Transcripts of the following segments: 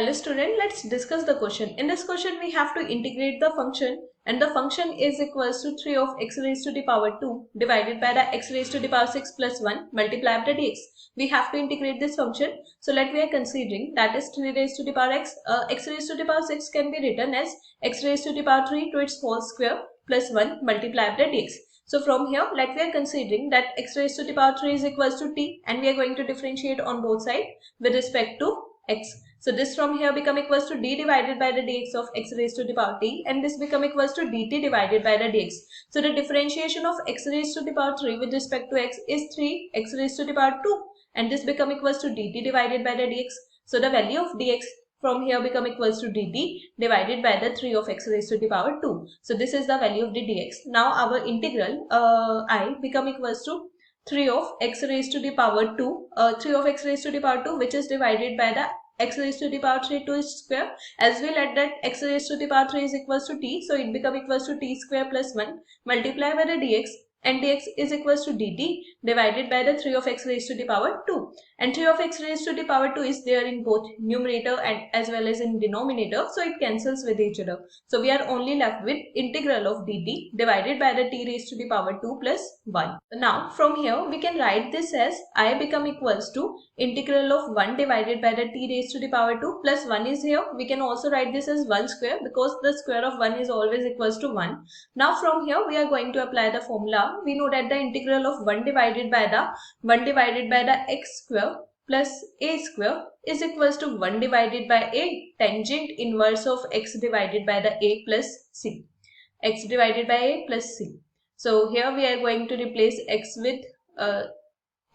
Hello student, let's discuss the question. In this question we have to integrate the function and the function is equals to 3 of x raised to the power 2 divided by the x raised to the power 6 plus 1 multiplied by the dx. We have to integrate this function. So let we are considering that is 3 raised to the power x. X raised to the power 6 can be written as x raised to the power 3 to its whole square plus 1 multiplied by dx. So from here, let we are considering that x raised to the power 3 is equals to t and we are going to differentiate on both sides with respect to x. So this from here become equals to d divided by the dx of x raised to the power t and this become equals to dt divided by the dx. So the differentiation of x raised to the power 3 with respect to x is 3 x raised to the power 2 and this become equals to dt divided by the dx. So the value of dx from here become equals to dt divided by the 3 of x raised to the power 2. So this is the value of the dx. Now our integral I become equals to 3 of x raised to the power 2, 3 of x raised to the power 2 which is divided by the x raised to the power 3 to its square, as we let that x raised to the power 3 is equals to t, so it become equals to t square plus 1 multiplied by the dx and dx is equals to dt divided by the 3 of x raised to the power 2 and 3 of x raised to the power 2 is there in both numerator and as well as in denominator, so it cancels with each other. So we are only left with integral of dt divided by the t raised to the power 2 plus 1. Now from here we can write this as I become equals to integral of 1 divided by the t raised to the power 2 plus 1 is here. We can also write this as 1 square because the square of 1 is always equals to 1. Now from here we are going to apply the formula. We know that the integral of 1 divided by the x square plus a square is equals to 1 divided by a tangent inverse of x divided by the a plus c. X divided by a plus c. So here we are going to replace x with a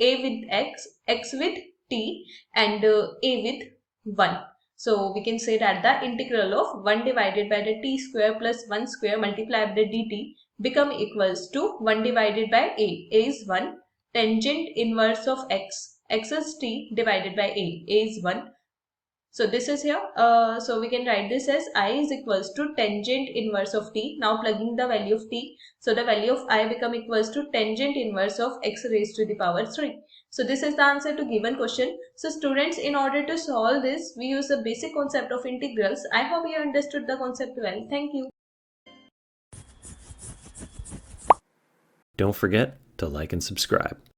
with x with t and a with 1. So we can say that the integral of 1 divided by the t square plus 1 square multiplied by the dt become equals to 1 divided by a. A is 1. Tangent inverse of x is t divided by a is 1. So this is here. So we can write this as I is equals to tangent inverse of t. Now plugging the value of t. So the value of I become equals to tangent inverse of x raised to the power 3. So this is the answer to given question. So students, in order to solve this, we use the basic concept of integrals. I hope you understood the concept well. Thank you. Don't forget to like and subscribe.